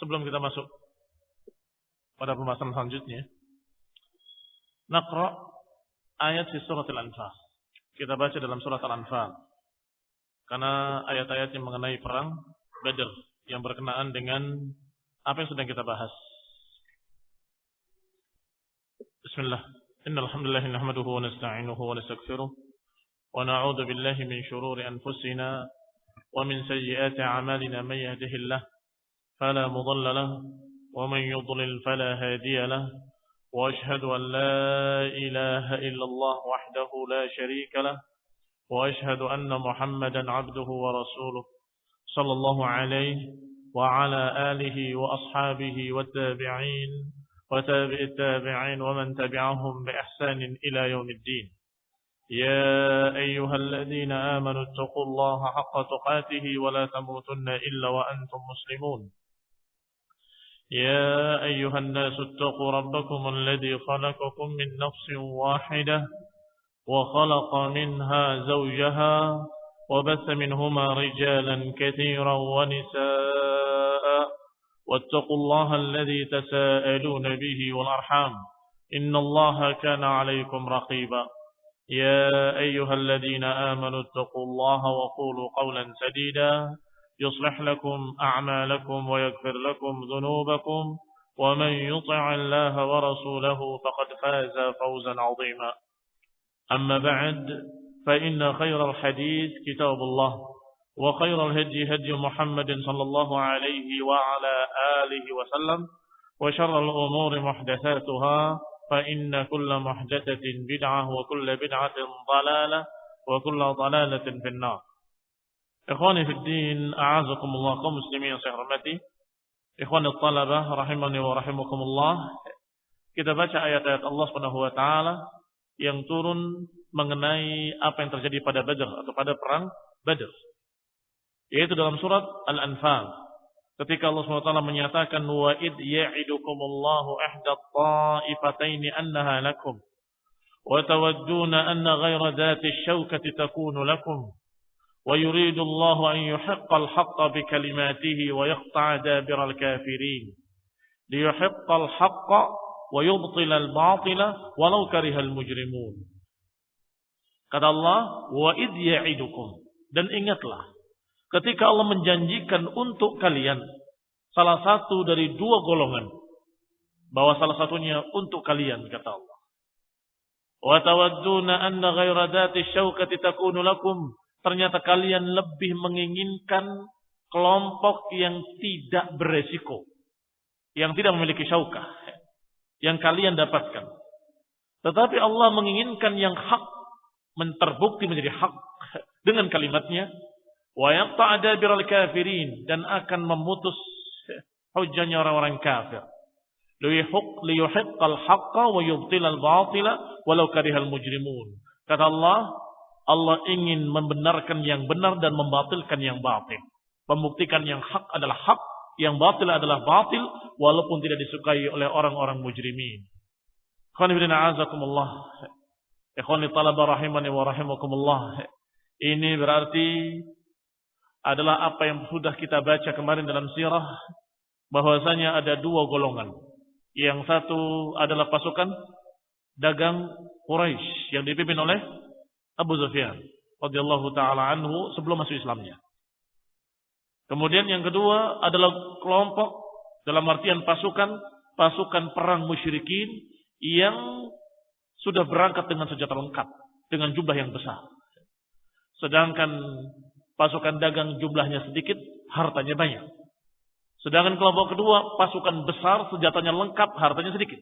sebelum kita masuk pada pembahasan selanjutnya, naqra ayat di surat Al-Anfal. Kita baca dalam surat Al-Anfal. Karena ayat-ayat yang mengenai perang Badr yang berkenaan dengan apa yang sedang kita bahas. Bismillah. Innal hamdalillah nahmaduhu wa nasta'inuhu wa nastaghfiruh wa na'udzu billahi min shururi anfusina wa min sayyiati a'malina may yahdihillahu fala mudilla lahu wa man yudlil fala hadiya lahu. وأشهد أن لا إله إلا الله وحده لا شريك له وأشهد أن محمدا عبده ورسوله صلى الله عليه وعلى آله وأصحابه والتابعين وتابع التابعين ومن تبعهم بإحسان إلى يوم الدين. يا أيها الذين آمنوا اتقوا الله حق تقاته ولا تموتن إلا وأنتم مسلمون. يا أيها الناس اتقوا ربكم الذي خلقكم من نفس واحدة وخلق منها زوجها وبث منهما رجالا كثيرا ونساء واتقوا الله الذي تساءلون به والأرحام إن الله كان عليكم رقيبا. يا أيها الذين آمنوا اتقوا الله وقولوا قولا سديدا يصلح لكم أعمالكم ويغفر لكم ذنوبكم ومن يطع الله ورسوله فقد فاز فوزا عظيما. أما بعد فإن خير الحديث كتاب الله وخير الهدي هدي محمد صلى الله عليه وعلى آله وسلم وشر الأمور محدثاتها فإن كل محدثة بدعة وكل بدعة ضلالة وكل ضلالة في النار. Ikhwani fi din, a'azakumullah, kaum muslimin yang saya hormati. Ikhwani talabah rahimani wa rahimakumullah. Kita baca ayat-ayat Allah Subhanahu wa taala yang turun mengenai apa yang terjadi pada Badr atau pada perang Badr. Yaitu dalam surat Al-Anfal. Ketika Allah Subhanahu wa taala menyatakan wa id ya'idukumullahu ihda at-ta'ifataini annaha lakum wa tawadduna anna ghayra dhati asy-syawkati takunu lakum. ويريد الله أن يحق الحق بكلماته ويقطع دابر الكافرين ليحق الحق ويبطل الباطل ولو كره المجرمون. Kata Allah, wa id ya'idukum, dan ingatlah ketika Allah menjanjikan untuk kalian salah satu dari dua golongan, bahwa salah satunya untuk kalian, kata Allah. Wa tawadduna anna ghayra dhati asy-syawkati takunu lakum. Ternyata kalian lebih menginginkan kelompok yang tidak beresiko, yang tidak memiliki syaukah, yang kalian dapatkan. Tetapi Allah menginginkan yang hak, terbukti menjadi hak dengan kalimatnya, wa yaqta'a dabiral kafirin, dan akan memutus hujjahnya orang-orang kafir. Liyuhiqqal haqqa wa yubtilal batila walau karihal mujrimun. Kata Allah ingin membenarkan yang benar dan membatilkan yang batil. Membuktikan yang hak adalah hak, yang batil adalah batil, walaupun tidak disukai oleh orang-orang mujrimin. Ikhwani fillah azakumullah. Ikhwani talaba rahimani wa rahimakumullah. Ini berarti adalah apa yang sudah kita baca kemarin dalam sirah, bahwasanya ada dua golongan. Yang satu adalah pasukan dagang Quraisy yang dipimpin oleh Abu Sufyan radhiyallahu taala anhu sebelum masuk Islamnya. Kemudian yang kedua adalah kelompok dalam artian pasukan perang musyrikin yang sudah berangkat dengan senjata lengkap, dengan jumlah yang besar. Sedangkan pasukan dagang jumlahnya sedikit, hartanya banyak. Sedangkan kelompok kedua pasukan besar, senjatanya lengkap, hartanya sedikit.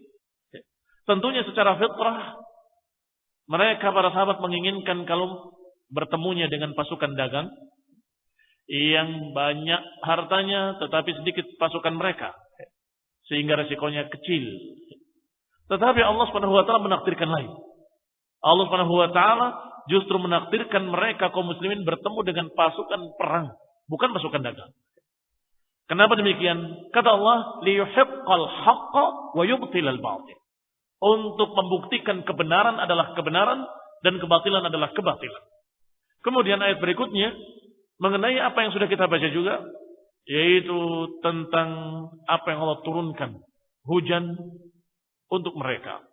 Tentunya secara fitrah mereka para sahabat menginginkan kalau bertemunya dengan pasukan dagang yang banyak hartanya tetapi sedikit pasukan mereka, sehingga resikonya kecil. Tetapi Allah Subhanahu wa taala menakdirkan lain. Allah Subhanahu wa taala justru menakdirkan mereka kaum muslimin bertemu dengan pasukan perang, bukan pasukan dagang. Kenapa demikian? Kata Allah, liyuhiqqal haqqa wa yubtilal batil. Untuk membuktikan kebenaran adalah kebenaran dan kebatilan adalah kebatilan. Kemudian ayat berikutnya mengenai apa yang sudah kita baca juga, yaitu tentang apa yang Allah turunkan, hujan untuk mereka.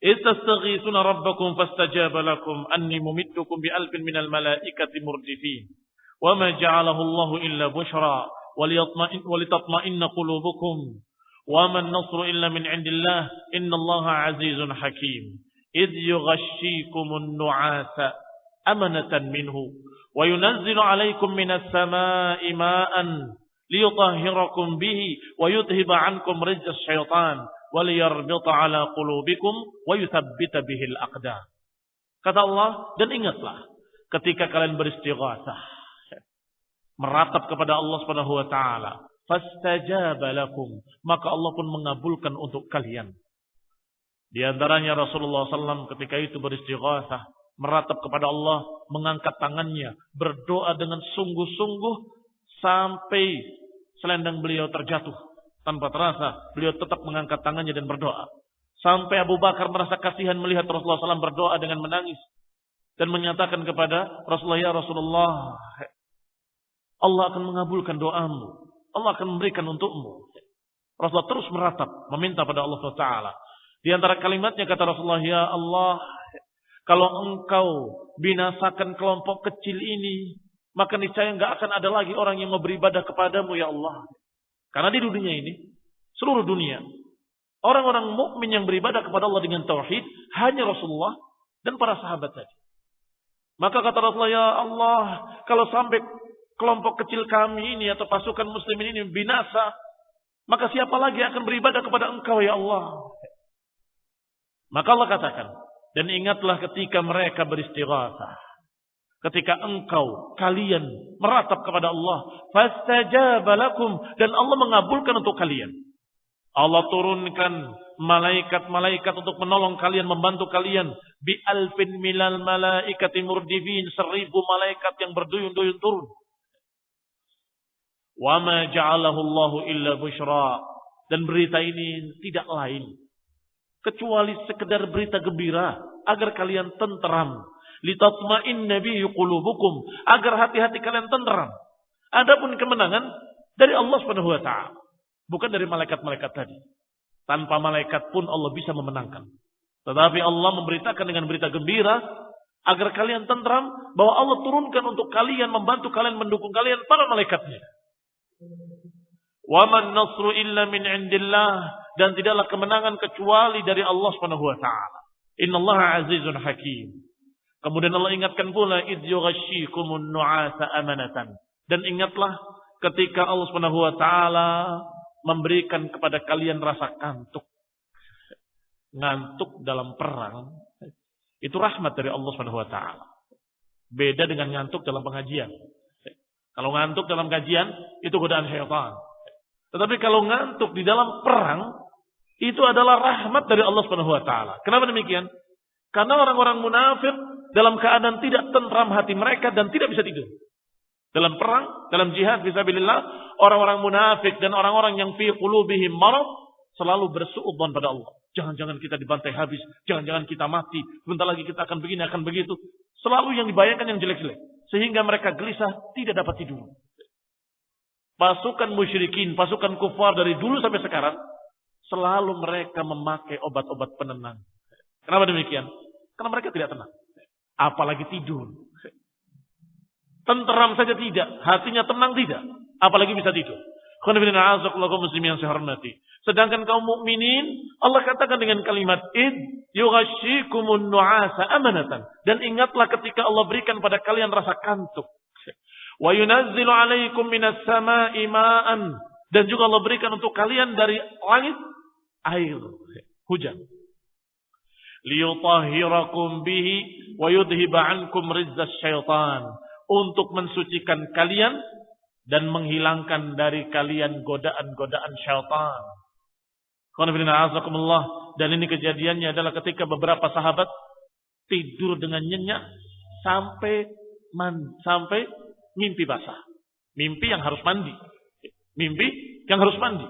Istastaghithuna rabbakum fastajaba lakum anni mumiddukum bi alfin minal malaikati murdifin wa ma ja'alahu Allahu illa bushra walitatma'inna qulubukum wa man nasru illa min 'indillah innallaha 'azizun hakim. Idh yughashshikumun nu'asa amanatan minhu wa yunazzilu 'alaykum minas samaa'i ma'an liyutahhirakum bihi wa yudhhiba 'ankum rijzas syaitan waliyarbita 'ala qulubikum wa yuthabbita bihil aqdam. Kata Allah, dan ingatlah ketika kalian beristighatsah, meratap kepada Allah Subhanahu wa taala, fastajaba lakum, maka Allah pun mengabulkan untuk kalian. Di antaranya Rasulullah SAW ketika itu beristighatsah, meratap kepada Allah, mengangkat tangannya, berdoa dengan sungguh-sungguh sampai selendang beliau terjatuh. Tanpa terasa, beliau tetap mengangkat tangannya dan berdoa. Sampai Abu Bakar merasa kasihan melihat Rasulullah SAW berdoa dengan menangis. Dan menyatakan kepada Rasulullah, ya Rasulullah, Allah akan mengabulkan doamu. Allah akan memberikan untukmu. Rasulullah terus meratap, meminta pada Allah SWT. Di antara kalimatnya kata Rasulullah, ya Allah, kalau engkau binasakan kelompok kecil ini, maka niscaya enggak akan ada lagi orang yang mau beribadah kepadamu, ya Allah. Karena di dunia ini, seluruh dunia, orang-orang mukmin yang beribadah kepada Allah dengan tauhid hanya Rasulullah dan para sahabat tadi. Maka kata Rasulullah, ya Allah, kalau sampai kelompok kecil kami ini atau pasukan muslimin ini binasa, maka siapa lagi akan beribadah kepada engkau, ya Allah? Maka Allah katakan, dan ingatlah ketika mereka beristighatsah, ketika kalian meratap kepada Allah, fastajaba lakum, dan Allah mengabulkan untuk kalian. Allah turunkan malaikat-malaikat untuk menolong kalian, membantu kalian. Bi alfin milal malaikati murdifin, 1000 malaikat yang berduyun-duyun turun. Wa ma ja'alahu Allahu illa busyra, dan berita ini tidak lain kecuali sekedar berita gembira agar kalian tenteram. Litatma'inna bihi qulubukum, agar hati-hati kalian tenteram. Adapun kemenangan dari Allah Subhanahu wa taala, bukan dari malaikat-malaikat tadi. Tanpa malaikat pun Allah bisa memenangkan. Tetapi Allah memberitakan dengan berita gembira agar kalian tenteram bahwa Allah turunkan untuk kalian, membantu kalian, mendukung kalian para malaikatnya. Wa man nasru illa min 'indillah, dan tidaklah kemenangan kecuali dari Allah Subhanahu wa taala. Innallaha 'azizun hakim. Kemudian Allah ingatkan pula, idh yughashshikumun nu'asa amanatan. Dan ingatlah ketika Allah Subhanahu wa taala memberikan kepada kalian rasa kantuk. Ngantuk dalam perang itu rahmat dari Allah Subhanahu wa taala. Beda dengan ngantuk dalam pengajian. Kalau ngantuk dalam kajian itu godaan syaitan. Tetapi kalau ngantuk di dalam perang itu adalah rahmat dari Allah Subhanahu wa taala. Kenapa demikian? Karena orang-orang munafik dalam keadaan tidak tentram hati mereka dan tidak bisa tidur. Dalam perang, dalam jihad fisabilillah, orang-orang munafik dan orang-orang yang fi qulubihim marad selalu bersuudzon pada Allah. Jangan-jangan kita dibantai habis, jangan-jangan kita mati, sebentar lagi kita akan begini, akan begitu. Selalu yang dibayangkan yang jelek-jelek, sehingga mereka gelisah, tidak dapat tidur. Pasukan musyrikin, pasukan kufar dari dulu sampai sekarang, selalu mereka memakai obat-obat penenang. Kenapa demikian? Karena mereka tidak tenang. Apalagi tidur. Tenteram saja tidak, hatinya tenang tidak, apalagi bisa tidur. Muslimin yang saya hormati. Sedangkan kaum mukminin, Allah katakan dengan kalimat id yughashshikumun nu'asa amanatan, dan ingatlah ketika Allah berikan pada kalian rasa kantuk. Wa yunazzilu 'alaikum minas samaa'i ma'an, dan juga Allah berikan untuk kalian dari langit air, hujan. Liyutahhirakum bihi wa yudhhiba 'ankum rizzas syaitan, untuk mensucikan kalian dan menghilangkan dari kalian godaan-godaan syaitan. Dan ini kejadiannya adalah ketika beberapa sahabat tidur dengan nyenyak sampai mimpi basah. Mimpi yang harus mandi. Mimpi yang harus mandi.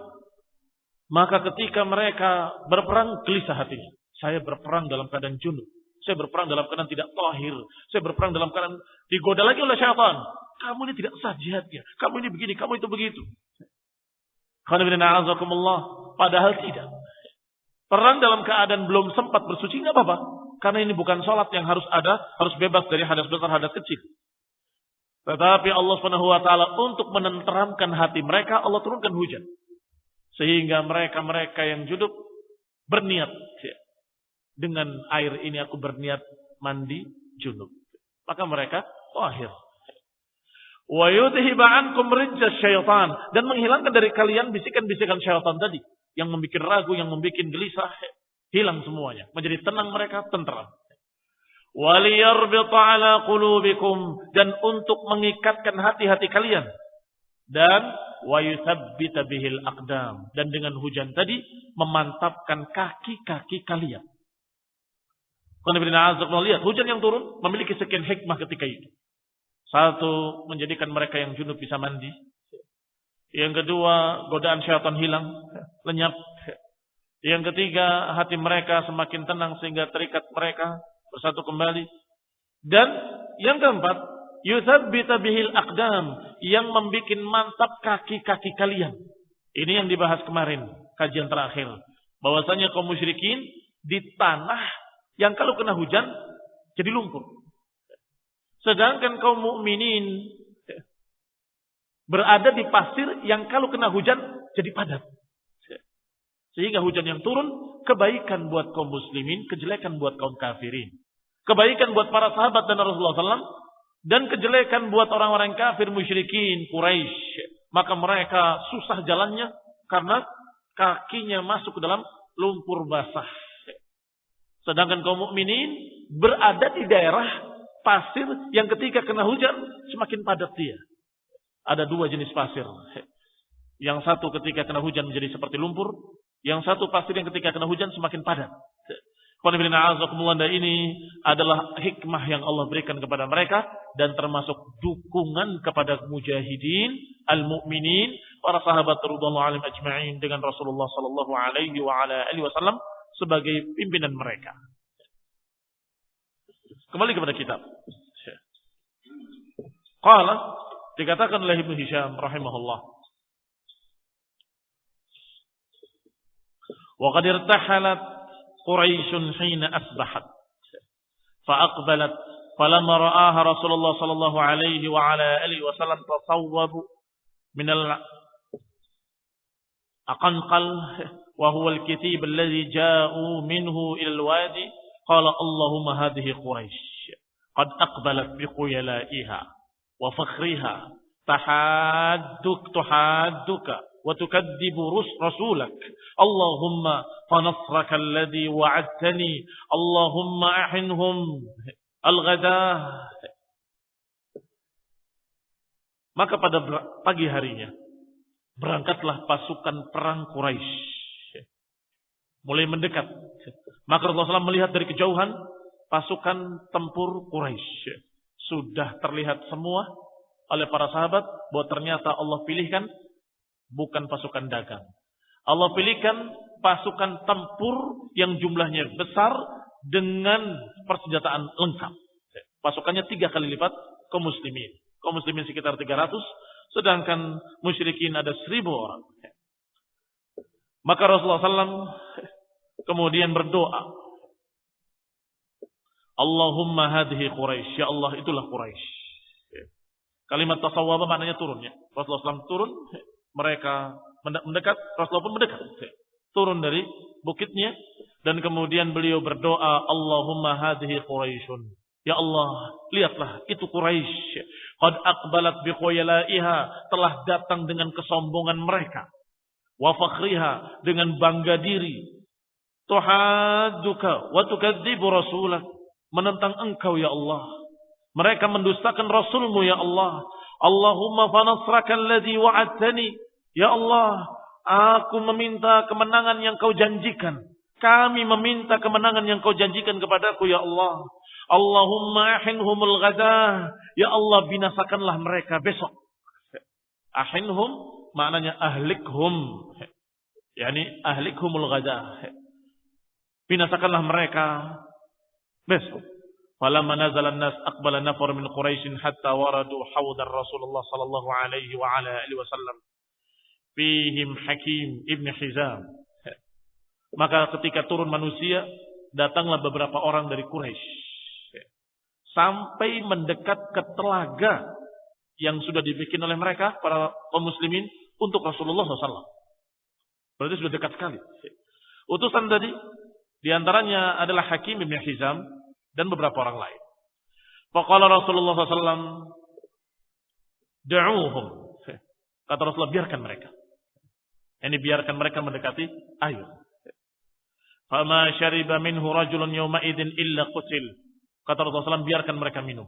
Maka ketika mereka berperang, gelisah hatinya. Saya berperang dalam keadaan junub. Saya berperang dalam keadaan tidak tahir. Saya berperang dalam keadaan digoda lagi oleh syaitan. kamu ini tidak sah jihadnya, kamu ini begini, kamu itu begitu. Padahal tidak. Perang dalam keadaan belum sempat bersuci nggak apa-apa, karena ini bukan sholat yang harus ada, harus bebas dari hadas besar, hadas kecil. Tetapi Allah Subhanahu wa taala untuk menenteramkan hati mereka, Allah turunkan hujan. Sehingga mereka yang junub berniat, dengan air ini aku berniat mandi junub. Maka mereka tahir. Wa yudhiba ankum rijza syaitan, dan menghilangkan dari kalian bisikan-bisikan syaitan tadi yang membuat ragu, yang membuat gelisah, hilang semuanya, menjadi tenang mereka, tenteram. Waliyarbita ala qulubikum, dan untuk mengikatkan hati-hati kalian, dan wa yuthabbita bihil aqdam, dan dengan hujan tadi memantapkan kaki-kaki kalian. Lihat, hujan yang turun memiliki sekian hikmah ketika itu. Satu, menjadikan mereka yang junub bisa mandi. Yang kedua, godaan syaitan hilang, lenyap. Yang ketiga, hati mereka semakin tenang sehingga terikat mereka bersatu kembali. Dan yang keempat, yuthabbita bihil aqdam, yang membuat mantap kaki-kaki kalian. Ini yang dibahas kemarin, kajian terakhir. Bahwasanya kaum musyrikin di tanah yang kalau kena hujan jadi lumpur. Sedangkan kaum mukminin berada di pasir yang kalau kena hujan jadi padat. Sehingga hujan yang turun kebaikan buat kaum muslimin, kejelekan buat kaum kafirin. Kebaikan buat para sahabat dan Rasulullah SAW, dan kejelekan buat orang-orang kafir musyrikin Quraisy. Maka mereka susah jalannya karena kakinya masuk ke dalam lumpur basah. Sedangkan kaum mukminin berada di daerah pasir yang ketika kena hujan semakin padat dia. Ada dua jenis pasir. Yang satu ketika kena hujan menjadi seperti lumpur. Yang satu pasir yang ketika kena hujan semakin padat. Ini adalah hikmah yang Allah berikan kepada mereka. Dan termasuk dukungan kepada mujahidin, al-mu'minin, para sahabat radhiyallahu anhum ajma'in, dengan Rasulullah sallallahu alaihi wasallam sebagai pimpinan mereka. Kembali kepada kitab. Qala, dikatakan oleh Ibnu Hisham rahimahullah, wa qad irtahalat Quraisyun hina asbahat fa aqbalat falamma ra'aha Rasulullah sallallahu alaihi wa ala alihi wasallam tasawwabu min al-aqanqal wa huwa al-kitib alladhi ja'u minhu ila al-wadi. قال اللهم هذه قريش قد أقبلت بخيلائها وفخرها تحادك وتكذب رسولك اللهم فنصرك الذي وعدتني اللهم أحنهم الغداء. Maka pada pagi harinya berangkatlah pasukan perang Quraisy, mulai mendekat. Maka Rasulullah SAW melihat dari kejauhan pasukan tempur Quraisy. Sudah terlihat semua oleh para sahabat bahwa ternyata Allah pilihkan bukan pasukan dagang. Allah pilihkan pasukan tempur yang jumlahnya besar dengan persenjataan lengkap. Pasukannya 3 kali lipat kaum muslimin. Kaum muslimin sekitar 300, sedangkan musyrikin ada 1000 orang. Maka Rasulullah SAW kemudian berdoa, Allahumma hadhihi Quraisy, ya Allah itulah Quraisy. Kalimat tasawwaba maknanya turun ya. Rasulullah SAW turun, mereka mendekat, Rasulullah pun mendekat. Turun dari bukitnya dan kemudian beliau berdoa, Allahumma hadhihi Quraisyun. Ya Allah, lihatlah itu Quraisy. Qad aqbalat bi khuyalaiha, telah datang dengan kesombongan mereka. Wa fakhriha, dengan bangga diri. Tuhadduka wa tukadzibu rasulak, menentang engkau ya Allah. Mereka mendustakan Rasulmu ya Allah. Allahumma fanasraka alladhi wa'adtani. Ya Allah, aku meminta kemenangan yang kau janjikan. Kami meminta kemenangan yang kau janjikan kepadaku ya Allah. Allahumma ahinhumul ghadah. Ya Allah, binasakanlah mereka besok. Ahinhum maknanya ahlikhum. Yani ahlikhumul ghadah. Binasakanlah mereka besok. Falamma nazala an-nas aqbala nafar min Quraisy hatta waradu hawdar Rasulullah sallallahu alaihi wa ala alihi wasallam. Fihim Hakim ibn Hizam. Maka ketika turun manusia, datanglah beberapa orang dari Quraisy. Sampai mendekat ke telaga yang sudah dibikin oleh mereka, para kaum muslimin, untuk Rasulullah SAW. Berarti sudah dekat sekali. Utusan tadi, diantaranya adalah Hakim ibn Hizam, dan beberapa orang lain. Faqala Rasulullah SAW, da'uhum. Kata Rasulullah, biarkan mereka. Ini biarkan mereka mendekati air. Fama syariba minhu rajulun yawma idin illa qutil. Kata Rasulullah SAW, biarkan mereka minum.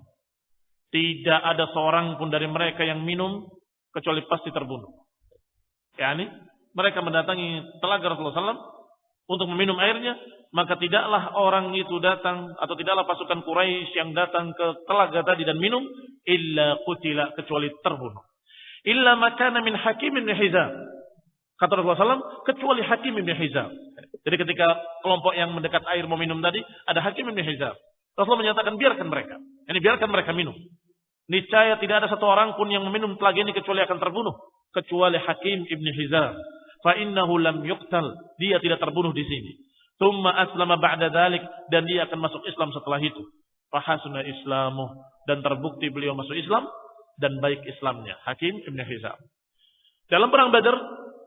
Tidak ada seorang pun dari mereka yang minum kecuali pasti terbunuh. Yani mereka mendatangi telaga Rasulullah SAW untuk meminum airnya, maka tidaklah orang itu datang atau tidaklah pasukan Quraisy yang datang ke telaga tadi dan minum illa qutila, kecuali terbunuh. Illa makana min Hakim bin Hizam. Kata Rasulullah SAW, kecuali Hakim bin Hizam. Jadi ketika kelompok yang mendekat air mau minum tadi, ada Hakim bin Hizam. Rasulullah menyatakan biarkan mereka. Ini biarkan mereka minum. Niscaya tidak ada satu orang pun yang meminum telaga ini kecuali akan terbunuh, kecuali Hakim bin Hizam. Fa innahu lam yuqtal, dia tidak terbunuh di sini. Tsumma aslama ba'da dzalik, dan dia akan masuk Islam setelah itu. Fa hasuna islamuh, dan terbukti beliau masuk Islam dan baik Islamnya. Hakim bin Hizam. Dalam perang Badar,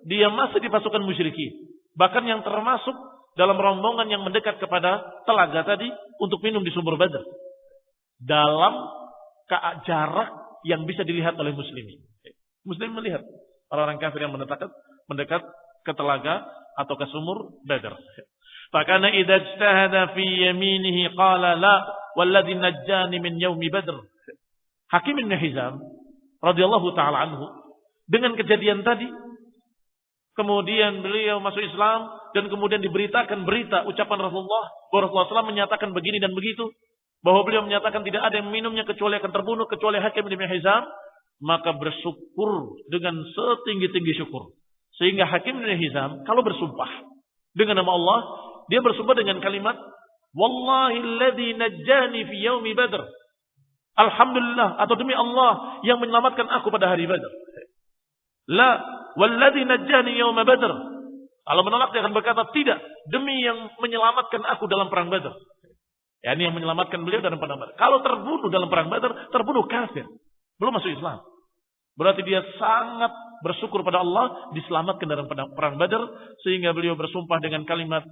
dia masih di pasukan musyrikin. Bahkan yang termasuk dalam rombongan yang mendekat kepada telaga tadi untuk minum di sumber Badar. Dalam jarak yang bisa dilihat oleh muslimin. Muslim melihat orang-orang kafir yang mendekat ke telaga atau ke sumur Badar. Fakana idza ijtahada fi yaminihi qala la walladhi najjani min yaumi Badr. Hakim bin Hizam radhiyallahu taala anhu, dengan kejadian tadi kemudian beliau masuk Islam dan kemudian diberitakan berita ucapan Rasulullah bahwa Rasulullah SAW menyatakan begini dan begitu, bahwa beliau menyatakan tidak ada yang minumnya kecuali akan terbunuh kecuali Hakim bin Hizam, maka bersyukur dengan setinggi-tinggi syukur. Sehingga Hakim bin Hizam kalau bersumpah dengan nama Allah, dia bersumpah dengan kalimat wallahi alladzi najjani fi yaumi Badr. Alhamdulillah, atau demi Allah yang menyelamatkan aku pada hari Badar. La walladzi najjani yauma Badr. Kalau menolak dia akan berkata tidak, demi yang menyelamatkan aku dalam perang Badar. Yani yang menyelamatkan beliau dalam perang Badar. Kalau terbunuh dalam perang Badar, terbunuh kafir, belum masuk Islam. Berarti dia sangat bersyukur pada Allah diselamatkan dalam perang Badar, sehingga beliau bersumpah dengan kalimat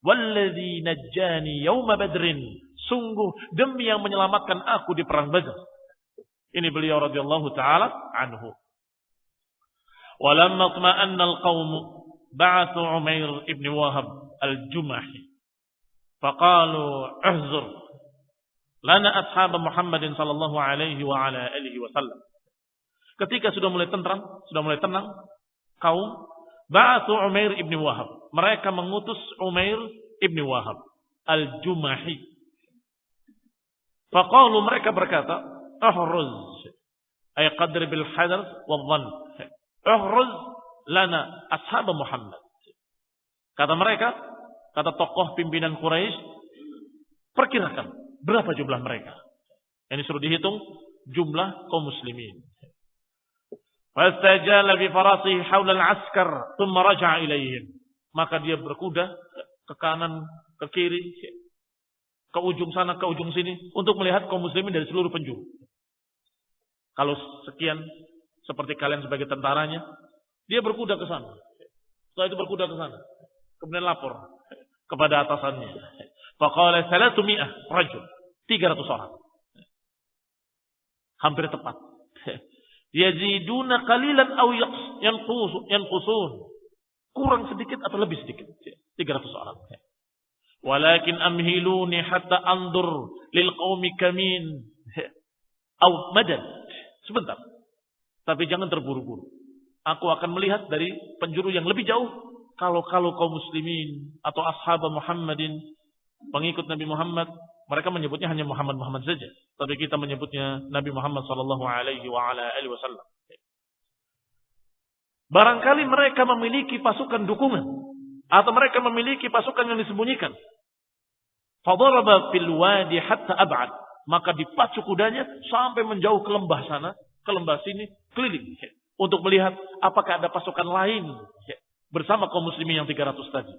walladzi najjani yauma Badrin. Sungguh demi yang menyelamatkan aku di perang Badar. Ini beliau radhiyallahu taala anhu. Walamma tma'anna al-qaum ba'athu Umair ibn Wahab al-Jumahi. Faqalu ihzur lana ashab Muhammadin sallallahu alaihi wa ala alihi wasallam. Ketika sudah mulai tentram, sudah mulai tenang, kaum ba'athu Umair ibn Wahab. Mereka mengutus Umair ibn Wahab al-Jumahi. Faqalu, mereka berkata, "Uhruz ay qadr bil hadar wal dhann. Uhruz lana ashab Muhammad." Kata mereka, kata tokoh pimpinan Quraisy, perkirakan berapa jumlah mereka. Ini suruh dihitung jumlah kaum muslimin. Fastajala bi farasihi haula al-askar, thumma raja'a ilaihim. Maka dia berkuda ke kanan, ke kiri, ke ujung sana, ke ujung sini, untuk melihat kaum muslimin dari seluruh penjuru. Kalau sekian, seperti kalian sebagai tentaranya, dia berkuda ke sana. Setelah itu berkuda ke sana. Kemudian lapor kepada atasannya. Faqala 300 rajul. 300 orang. Hampir tepat. Yaziduna qalilan aw yanqusun. Kurang sedikit atau lebih sedikit. 300 orang. Walakin amhiluni hatta andur lil qaumi kamin aw madad. Sebentar. Tapi jangan terburu-buru. Aku akan melihat dari penjuru yang lebih jauh. Kalau kaum muslimin atau ashab Muhammadin, pengikut Nabi Muhammad, mereka menyebutnya hanya Muhammad saja. Tapi kita menyebutnya Nabi Muhammad sallallahu alaihi wa ala alihi wasallam. Barangkali mereka memiliki pasukan dukungan, atau mereka memiliki pasukan yang disembunyikan. Fadaraba fil wadi hatta ab'ad. Maka dipacu kudanya sampai menjauh ke lembah sana, ke lembah sini, keliling. Untuk melihat apakah ada pasukan lain bersama kaum muslimin yang 300 tadi.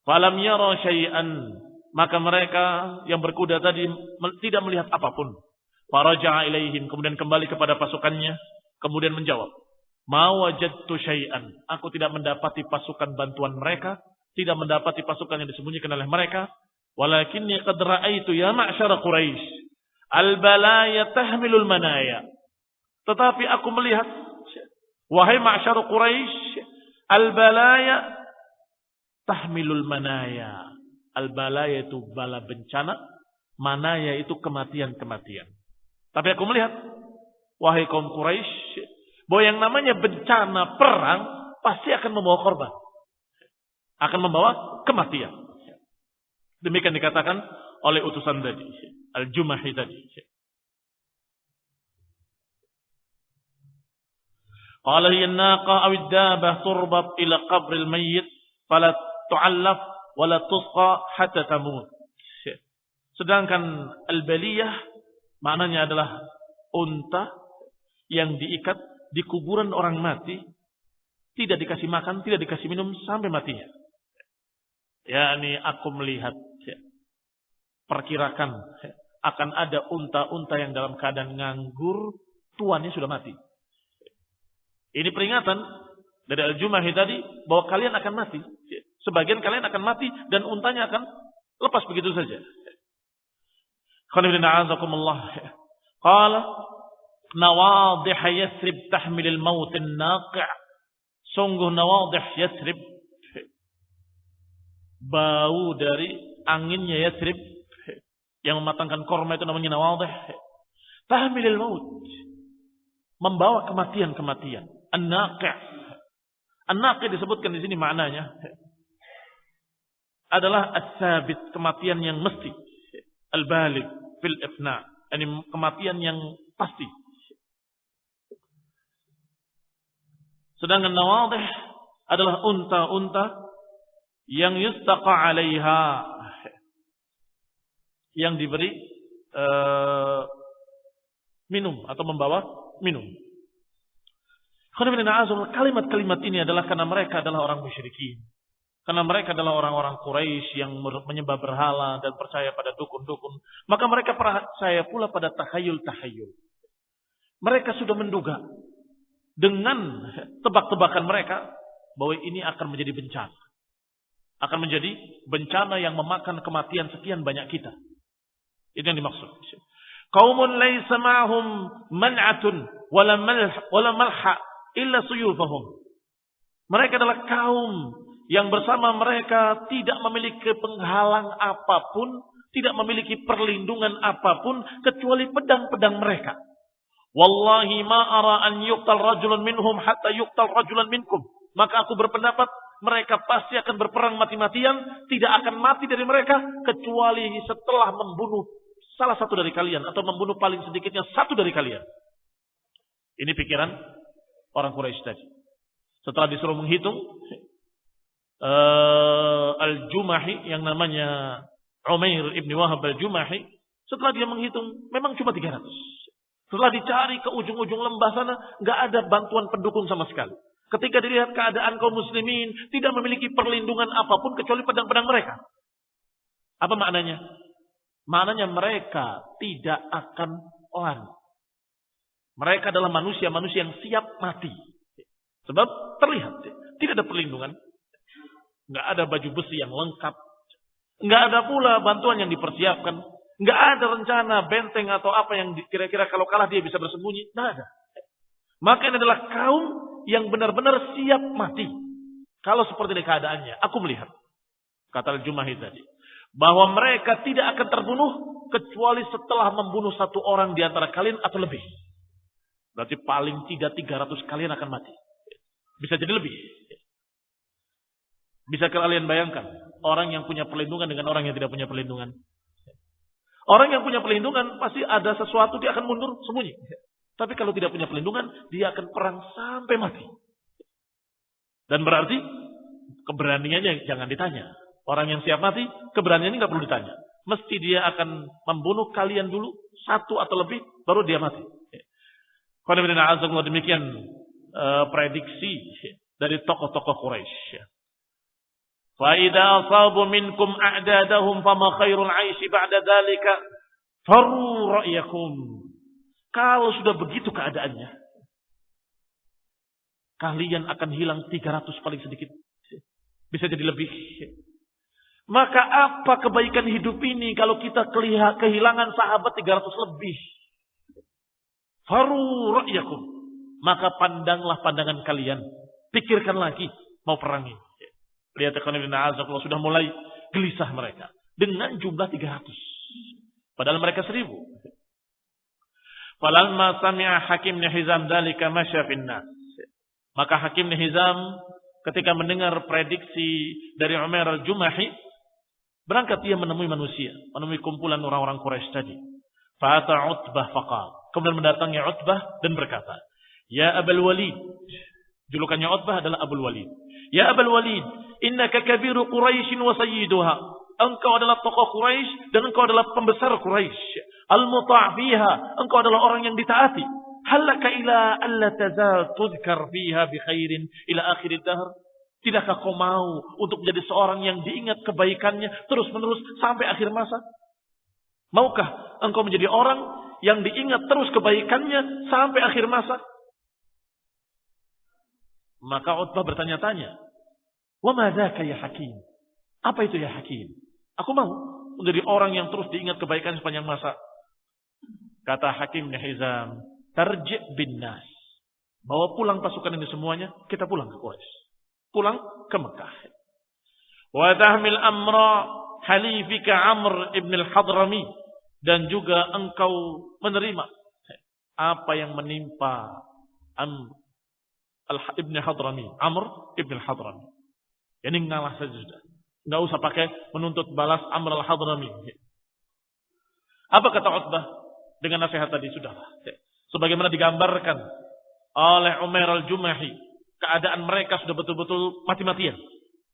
Falam yara syai'an. Maka mereka yang berkuda tadi tidak melihat apapun. Faraja'a ilaihim. Kemudian kembali kepada pasukannya. Kemudian menjawab. Ma wajadtu syai'an. Aku tidak mendapati pasukan bantuan mereka. Tidak mendapati pasukan yang disembunyikan oleh mereka. Walakinni qad ra'aitu ya ma'syara Quraisy. Al-balaya tahmilul manaya. Tetapi aku melihat. Wahai ma'syara Quraisy. Al-balaya tahmilul manaya. Al-balaya itu bala bencana. Manaya itu kematian-kematian. Tapi aku melihat. Wahai kaum Quraisy. Bahwa yang namanya bencana perang. Pasti akan membawa korban. Akan membawa kematian. Demikian dikatakan oleh utusan tadi. Al-Jumahi tadi. Qala hiya an-naqa aw ad-dabah turbat ila qabr al-mayyit fala tu'allaf wa la tusqa hatta tamut. Sedangkan al-baliyah maknanya adalah unta yang diikat di kuburan orang mati, tidak dikasih makan, tidak dikasih minum sampai matinya. Yakni aku melihat, perkirakan akan ada unta-unta yang dalam keadaan nganggur, tuannya sudah mati. Ini peringatan dari Al-Jumahi tadi bahwa kalian akan mati. Sebagian kalian akan mati dan untanya akan lepas begitu saja. Qala nawadih Yathrib tahmilil mautin naqi'. Sungguh nawadih Yathrib, bau dari anginnya Yathrib yang mematangkan korma itu namanya nawadih. Tahmilil maut, membawa kematian-kematian. An-naqi'. An-naqi' disebutkan di sini maknanya adalah as-sabit, kematian yang mesti. Al-baligh fil ifna, ini kematian yang pasti. Sedangkan nawadih adalah unta-unta yang yustaqa 'alaiha, yang diberi minum atau membawa minum. Kalimat-kalimat ini adalah karena mereka adalah orang musyrikin. Karena mereka adalah orang-orang Quraisy yang menyembah berhala dan percaya pada dukun-dukun. Maka mereka percaya pula pada tahayul-tahayul. Mereka sudah menduga dengan tebak-tebakan mereka bahwa ini akan menjadi bencana. Akan menjadi bencana yang memakan kematian sekian banyak kita. Itu yang dimaksud. Qaumun laisa ma'hum man'atun wala malha illa suyufahum. Mereka adalah kaum yang bersama mereka tidak memiliki penghalang apapun, tidak memiliki perlindungan apapun kecuali pedang-pedang mereka. Wallahi ma ara an yuqtal rajulun minhum hatta yuqtal rajulan minkum. Maka aku berpendapat mereka pasti akan berperang mati-matian, tidak akan mati dari mereka kecuali setelah membunuh salah satu dari kalian atau membunuh paling sedikitnya satu dari kalian. Ini pikiran orang Quraisy tadi. Setelah disuruh menghitung, Al-Jumahi yang namanya Umair ibn Wahab Al-Jumahi, setelah dia menghitung memang cuma 300. Setelah dicari ke ujung-ujung lembah sana, nggak ada bantuan pendukung sama sekali. Ketika dilihat keadaan kaum muslimin tidak memiliki perlindungan apapun kecuali pedang-pedang mereka. Apa maknanya? Maknanya mereka tidak akan lari. Mereka adalah manusia-manusia yang siap mati. Sebab terlihat tidak ada perlindungan. Nggak ada baju besi yang lengkap. Nggak ada pula bantuan yang dipersiapkan. Nggak ada rencana benteng atau apa yang kira-kira kalau kalah dia bisa bersembunyi. Nggak ada. Maka ini adalah kaum yang benar-benar siap mati. Kalau seperti ini keadaannya, aku melihat. Kata Al-Jumahi tadi. Bahwa mereka tidak akan terbunuh kecuali setelah membunuh satu orang di antara kalian atau lebih. Berarti paling tidak 300 kalian akan mati. Bisa jadi lebih. Bisa kalian bayangkan orang yang punya perlindungan dengan orang yang tidak punya perlindungan. Orang yang punya perlindungan pasti ada sesuatu dia akan mundur sembunyi. Tapi kalau tidak punya perlindungan dia akan perang sampai mati. Dan berarti keberaniannya jangan ditanya. Orang yang siap mati, keberanian ini nggak perlu ditanya. Mesti dia akan membunuh kalian dulu, satu atau lebih, baru dia mati. Demikian prediksi dari tokoh-tokoh Quraisy. Fa idza asabu minkum a'dadahum fama khairul 'aishi ba'da dzalika faru ra'yakum. Kalau sudah begitu keadaannya, kalian akan hilang 300 paling sedikit. Bisa jadi lebih. Maka apa kebaikan hidup ini kalau kita kehilangan sahabat 300 lebih? Faru ra'yakum. Maka pandanglah pandangan kalian. Pikirkan lagi mau perangi. Lihat kalau sudah mulai gelisah mereka. Dengan jumlah 300. Padahal mereka 1000. Falamma sami'a Hakim bin Hizam dzalika masya finnas. Maka Hakim bin Hizam ketika mendengar prediksi dari Umair al-Jumahi, berangkat dia menemui manusia, menemui kumpulan orang-orang Quraisy tadi. Fa'ata Utbah faqal. Kemudian mendatangi Utbah dan berkata, "Ya Abul Walid." Julukannya Utbah adalah Abul Walid. "Ya Abul Walid, innaka kabiru Quraisy wa sayyiduha." Engkau adalah tokoh Quraisy dan engkau adalah pembesar Quraisy. Al-muta' fiha, engkau adalah orang yang ditaati. Halaka ila alla tazal tudhkar fiha bi khairin ila akhir dahr. Tidakkah kau mau untuk menjadi seorang yang diingat kebaikannya terus-menerus sampai akhir masa? Maukah engkau menjadi orang yang diingat terus kebaikannya sampai akhir masa? Maka Utbah bertanya-tanya, "Wa ma dzaka ya Hakim?" Apa itu ya Hakim? Aku mau menjadi orang yang terus diingat kebaikan sepanjang masa. Kata Hakim bin Hizam, "Tarji' bin nas." Bawa pulang pasukan ini semuanya, kita pulang ke Quraisy. Pulang ke Mekah. Wa tahmil amra halifika Amr ibn al-Hadrami. Dan juga engkau menerima apa yang menimpa Amr ibn Hadrami. Amr ibn al-Hadrami. Ini ngalah saja sudah. Nggak usah pakai menuntut balas Amr al-Hadrami. Apa kata Utbah? Dengan nasihat tadi sudahlah. Sebagaimana digambarkan oleh Umair al-Jumahi, keadaan mereka sudah betul-betul mati-matian.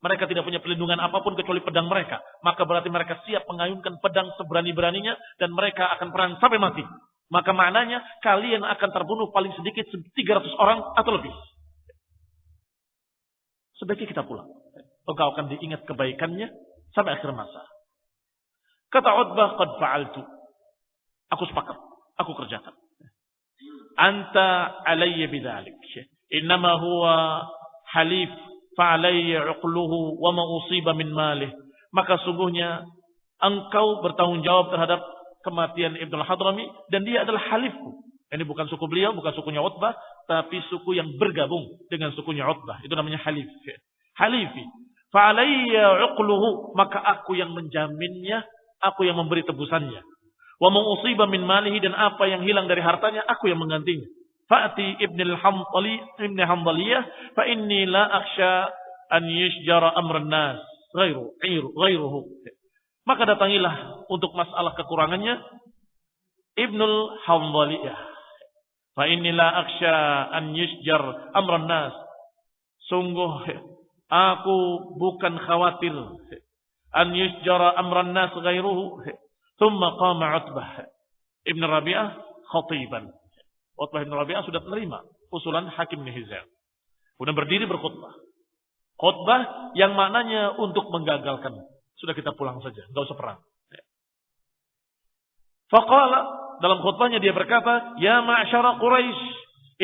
Mereka tidak punya perlindungan apapun kecuali pedang mereka. Maka berarti mereka siap mengayunkan pedang seberani-beraninya dan mereka akan perang sampai mati. Maka maknanya kalian akan terbunuh paling sedikit 300 orang atau lebih. Sebaiknya kita pulang. Engkau akan diingat kebaikannya sampai akhir masa. Kata Utbah, "Qad fa'altu." Aku sepakat, aku kerjakan. "Anta alayya bidzalik. Innama huwa halif fa'alayya 'uqluhu wa ma usiba min malih." Maka sungguhnya engkau bertanggung jawab terhadap kematian Ibnu al-Hadrami dan dia adalah halifku. Ini bukan suku beliau, bukan sukunya Utbah, tapi suku yang bergabung dengan sukunya Utbah. Itu namanya halif. Halifi. Fa'alayya 'uqluhu, maka aku yang menjaminnya, aku yang memberi tebusannya. Wa ma usiba min malihi, dan apa yang hilang dari hartanya aku yang menggantinya. Fa'ti ibn Hanbaliyah fa inni la akhsha an yashjara amran nas ghairuhu. Maka datangilah untuk masalah kekurangannya Ibnul Hanbaliyah. Fa inni la akhsha an yashjar amran nas. Sungguh aku bukan khawatir an yashjara amran nas ghairuhu. Thumma qama Utbah ibn Rabi'ah khatiban. Utbah bin Rabi'ah sudah menerima usulan Hakim bin Hizam. Kemudian berdiri berkhutbah. Khutbah yang maknanya untuk menggagalkan. Sudah kita pulang saja, enggak usah perang. Faqala, dalam khutbahnya dia berkata, "Ya ma'syara Quraisy,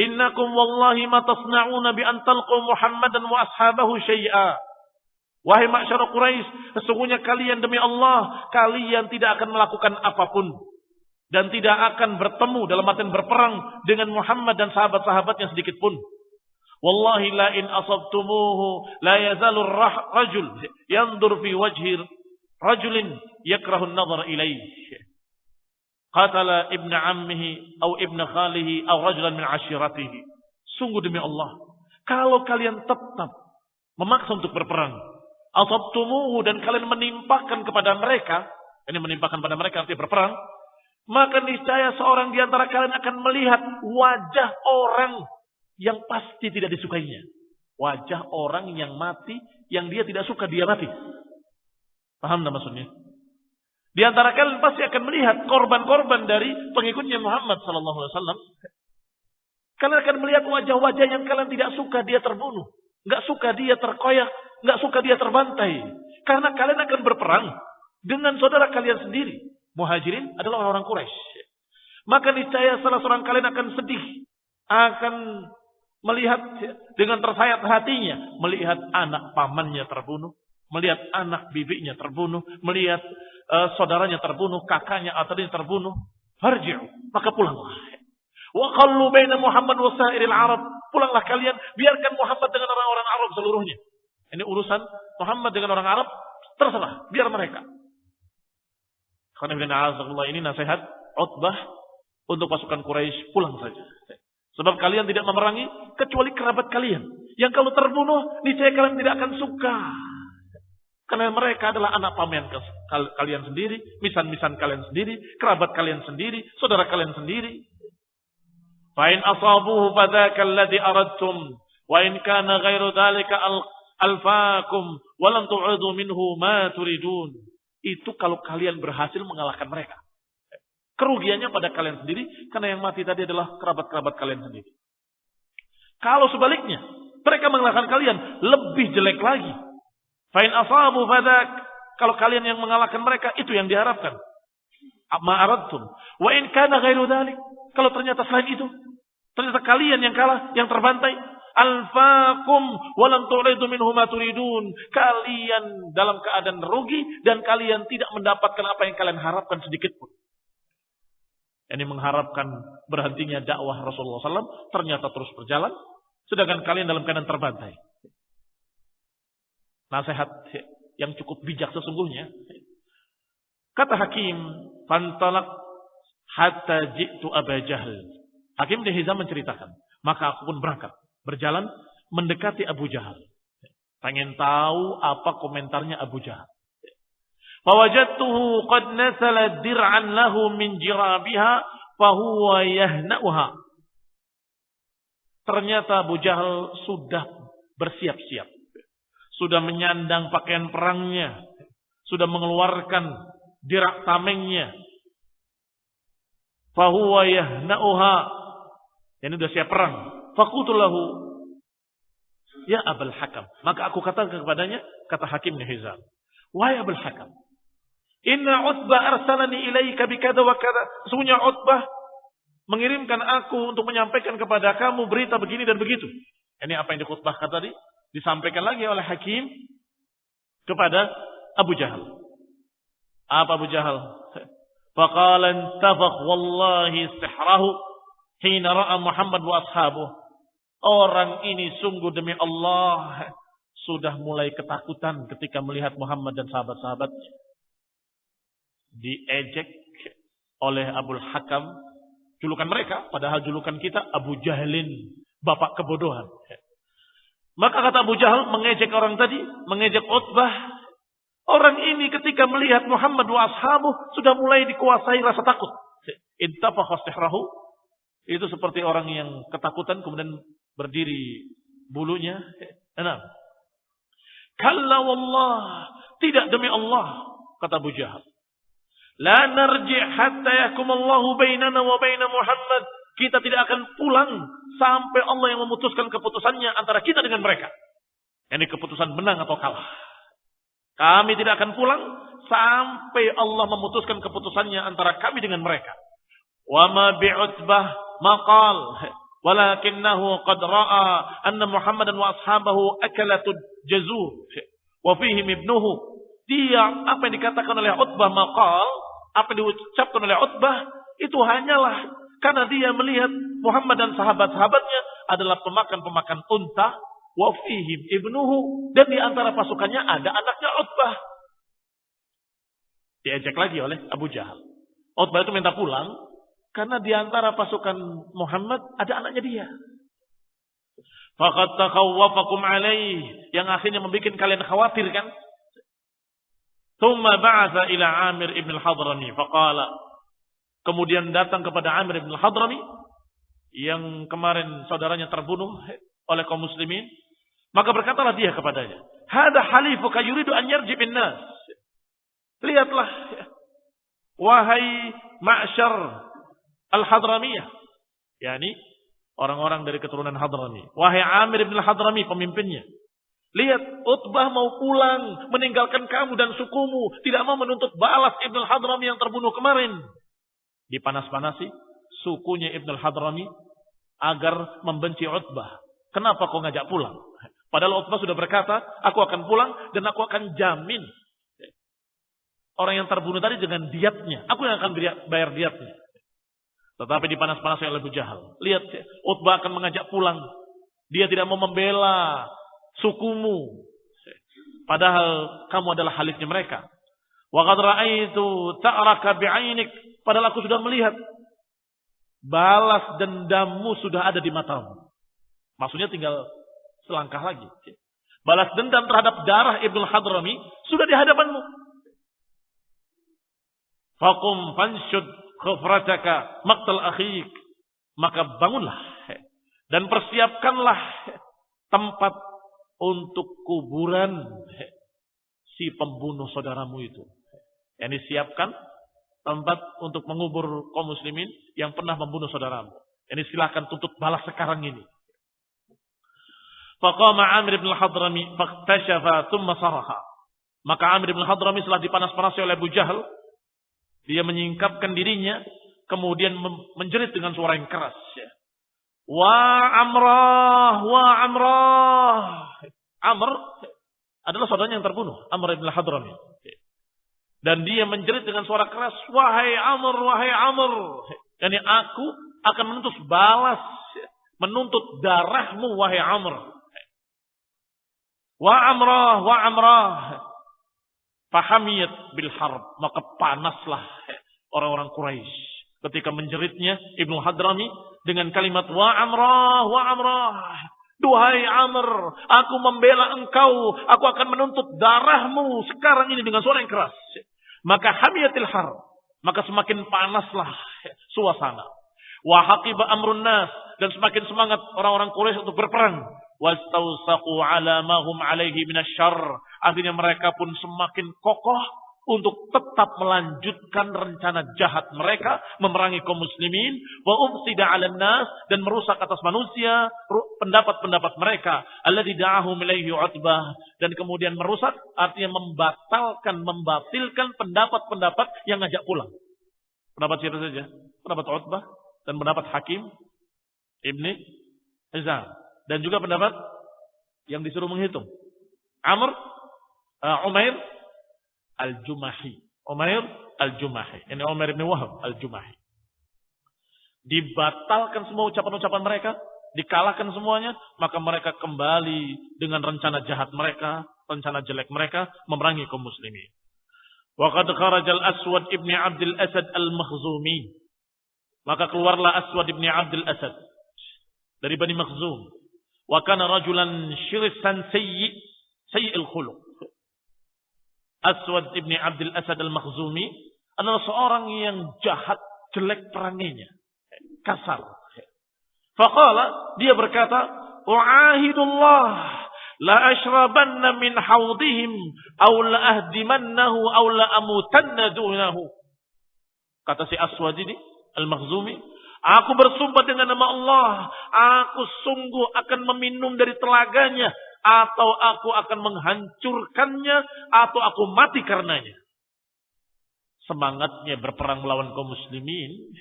innakum wallahi ma tasna'una bi an talqu Muhammadan wa ashabahu syai'a." Wahai ma'syara Quraisy, sesungguhnya kalian demi Allah, kalian tidak akan melakukan apapun dan tidak akan bertemu dalam artian berperang dengan Muhammad dan sahabat-sahabatnya sedikit pun. Wallahi la in asabtumuhu la yazalu rajul yandur fi wajhi rajulin yakrahu an-nazar ilayhi. Qatala ibn ammihi atau ibn khalihi atau rajulan min ashiratihi. Sungguh demi Allah, kalau kalian tetap memaksa untuk berperang, asabtumuhu, dan kalian menimpakan kepada mereka, ini menimpakan pada mereka artinya berperang, maka niscaya seorang di antara kalian akan melihat wajah orang yang pasti tidak disukainya. Wajah orang yang mati, yang dia tidak suka dia mati. Paham tak maksudnya? Di antara kalian pasti akan melihat korban-korban dari pengikutnya Muhammad sallallahu alaihi wasallam. Kalian akan melihat wajah-wajah yang kalian tidak suka dia terbunuh, enggak suka dia terkoyak, enggak suka dia terbantai. Karena kalian akan berperang dengan saudara kalian sendiri. Muhajirin adalah orang-orang Quraisy. Maka niscaya salah seorang kalian akan sedih, akan melihat dengan tersayat hatinya, melihat anak pamannya terbunuh, melihat anak bibinya terbunuh, melihat saudaranya terbunuh, kakaknya atau dia terbunuh. Farji'u, maka pulanglah. Wa qallu baina Muhammad wa sa'iril Arab. Pulanglah kalian, biarkan Muhammad dengan orang-orang Arab seluruhnya. Ini urusan Muhammad dengan orang Arab, terserah, biar mereka. Karena ini nasihat Utbah untuk pasukan Quraisy, pulang saja. Sebab kalian tidak memerangi kecuali kerabat kalian. Yang kalau terbunuh, niscaya kalian tidak akan suka. Karena mereka adalah anak paman kalian sendiri, misan-misan kalian sendiri, kerabat kalian sendiri, saudara kalian sendiri. Fa in asabuhu fadzaka alladhi aradtum wa in kana ghairu dzalika alfaakum wa lam tu'udu minhu ma turidun. Itu kalau kalian berhasil mengalahkan mereka. Kerugiannya pada kalian sendiri, karena yang mati tadi adalah kerabat-kerabat kalian sendiri. Kalau sebaliknya, mereka mengalahkan kalian, lebih jelek lagi. Fa'in asabu fadak, kalau kalian yang mengalahkan mereka, itu yang diharapkan. Ma'aradtum. Wa in kana ghairu dzalik, kalau ternyata selain itu, ternyata kalian yang kalah, yang terbantai, alfaakum wa lam tu'ridu minhu ma turidun. Kalian dalam keadaan rugi dan kalian tidak mendapatkan apa yang kalian harapkan sedikit pun. Ini mengharapkan berhentinya dakwah Rasulullah SAW ternyata terus berjalan, sedangkan kalian dalam keadaan terbantai. Nasihat yang cukup bijak sesungguhnya. Kata Hakim, "Fantalaq hatta ji'tu Aba Jahal." Hakim bin Hizam menceritakan, maka aku pun berangkat, berjalan mendekati Abu Jahal. Pengen tahu apa komentarnya Abu Jahal. Fawajadtuhu qad nasala dir'an lahu min jirabiha fahuwa yahna'uha. Ternyata Abu Jahal sudah bersiap-siap. Sudah menyandang pakaian perangnya. Sudah mengeluarkan dirak tamengnya. Fahuwa yahna'uha. Ini sudah siap perang. Faqultu lahu, ya Abul Hakam. Maka aku katakan kepadanya, kata Hakim bin Hizam, wahai Abul Hakam, inna Utbah arsalani ilaika bikada wa kada. Sesungguhnya Utbah mengirimkan aku untuk menyampaikan kepada kamu berita begini dan begitu. Ini apa yang dikhutbahkan tadi disampaikan lagi oleh Hakim kepada Abu Jahal. Apa Abu Jahal? Faqala intafaq wallahi sihrahu hina ra'a Muhammad wa ashabuh. Orang ini sungguh demi Allah sudah mulai ketakutan ketika melihat Muhammad dan sahabat-sahabatnya. Diejek oleh Abul Hakam, julukan mereka, padahal julukan kita Abu Jahlin, bapak kebodohan. Maka kata Abu Jahal mengejek orang tadi, mengejek Utbah. Orang ini ketika melihat Muhammad wa ashabuh sudah mulai dikuasai rasa takut. Intafakha sihrahu, itu seperti orang yang ketakutan kemudian berdiri bulunya. Enam. Kalla wallah, tidak demi Allah, kata Abu Jahal. La narji' hatta yahkumallahu bainana wa baina Muhammad. Kita tidak akan pulang sampai Allah yang memutuskan keputusannya antara kita dengan mereka. Ini keputusan menang atau kalah. Kami tidak akan pulang sampai Allah memutuskan keputusannya antara kami dengan mereka. Wa ma bi'utbah maqal walakinnahu qad ra'a anna Muhammadan wa ashabahu akalatud jazur wa fihim ibnuhu. Dia apa yang dikatakan oleh Utbah maqal, apa yang diucapkan oleh Utbah itu hanyalah karena dia melihat Muhammad dan sahabat-sahabatnya adalah pemakan-pemakan unta, wa fihim ibnuhu, dan di antara pasukannya ada anaknya Utbah. Diajak lagi oleh Abu Jahal. Utbah itu minta pulang karena di antara pasukan Muhammad ada anaknya dia. Faqad takhawwafakum alaih, yang akhirnya membuat kalian khawatir kan? Tsumma ba'atha ila Amir ibn al-Hadrami faqala. Kemudian datang kepada Amir ibn al-Hadrami yang kemarin saudaranya terbunuh oleh kaum muslimin, maka berkatalah dia kepadanya, "Hada halifuka yuridu an yarji bin nas." Lihatlah, wahai ma'syar al-Hadramiyah, yakni orang-orang dari keturunan Hadrami. Wahai Amir bin al-Hadrami, pemimpinnya. Lihat, Utbah mau pulang, meninggalkan kamu dan sukumu, tidak mau menuntut balas Ibn al-Hadrami yang terbunuh kemarin. Dipanas-panasi sukunya Ibn al-Hadrami agar membenci Utbah. Kenapa kau ngajak pulang? Padahal Utbah sudah berkata, aku akan pulang dan aku akan jamin orang yang terbunuh tadi dengan diatnya. Aku yang akan bayar diatnya. Tetapi dipanas-panasi oleh Abu Jahal. Lihat, Utbah akan mengajak pulang. Dia tidak mau membela sukumu. Padahal kamu adalah halifnya mereka. Wa qad ra'aitu ta'raka bi'ainik. Padahal aku sudah melihat balas dendammu sudah ada di matamu. Maksudnya tinggal selangkah lagi. Balas dendam terhadap darah Ibnu Hadrami sudah di hadapanmu. Faqum fanshud khufrataka maqtal akhik. Maka bangunlah dan persiapkanlah tempat untuk kuburan si pembunuh saudaramu itu. Yang disiapkan tempat untuk mengubur kaum muslimin yang pernah membunuh saudaramu. Ini silakan tuntut balas sekarang ini. Faqama Amir bin al-Hadrami faqtashafa thumma saraha. Maka Amir bin al-Hadrami setelah dipanas-panasi oleh Abu Jahal, dia menyingkapkan dirinya, kemudian menjerit dengan suara yang keras. Wa Amrah, wa Amrah. Amr adalah saudaranya yang terbunuh, Amr bin al-Hadrami. Dan dia menjerit dengan suara keras, wahai Amr, wahai Amr. Yani aku akan menuntut balas, menuntut darahmu, wahai Amr. Wa Amrah, wa Amrah. Fahamiyat bil harb. Maka panaslah orang-orang Quraisy ketika menjeritnya Ibnu Hadrami dengan kalimat wa Amrah, wa Amrah. Duhai Amr, aku membela engkau, aku akan menuntut darahmu sekarang ini dengan suara yang keras. Maka hamiyatil harb, maka semakin panaslah suasana. Wa haqiba amrun nas, dan semakin semangat orang-orang Quraisy untuk berperang. Wastawsaqu ala ma hum alaihi minasyarr. Akhirnya mereka pun semakin kokoh untuk tetap melanjutkan rencana jahat mereka memerangi kaum muslimin, wa ufsida 'alan nas, dan merusak atas manusia pendapat-pendapat mereka, alladzi da'ahum ilaihi Utbah, dan kemudian merusak artinya membatalkan pendapat-pendapat yang ngajak pulang. Pendapat siapa saja? Pendapat Utbah dan pendapat Hakim Ibni Hizam, dan juga pendapat yang disuruh menghitung Umair Al-Jumahi. Umair Al-Jumahi. Ini Umair bin Wahab Al-Jumahi. Dibatalkan semua ucapan-ucapan mereka, dikalahkan semuanya, maka mereka kembali dengan rencana jahat mereka, rencana jelek mereka memerangi kaum muslimin. Wa qad kharajal Aswad ibni Abdul Asad Al-Makhzumi. Maka keluarlah Aswad ibni Abdul Asad dari Bani Makhzum. Wa kana rajulan syirsan sayyi'il khuluq. Aswad ibni Abdul Asad Al-Makhzumi adalah seorang yang jahat, jelek peranginya, kasar. Faqala, dia berkata, "U'ahidullah la ashrabanna min hawdihim aw la ahdimannahu aw la amutanna dunahu." Kata si Aswad ini Al-Makhzumi, aku bersumpah dengan nama Allah, aku sungguh akan meminum dari telaganya, atau aku akan menghancurkannya, atau aku mati karenanya. Semangatnya berperang melawan kaum muslimin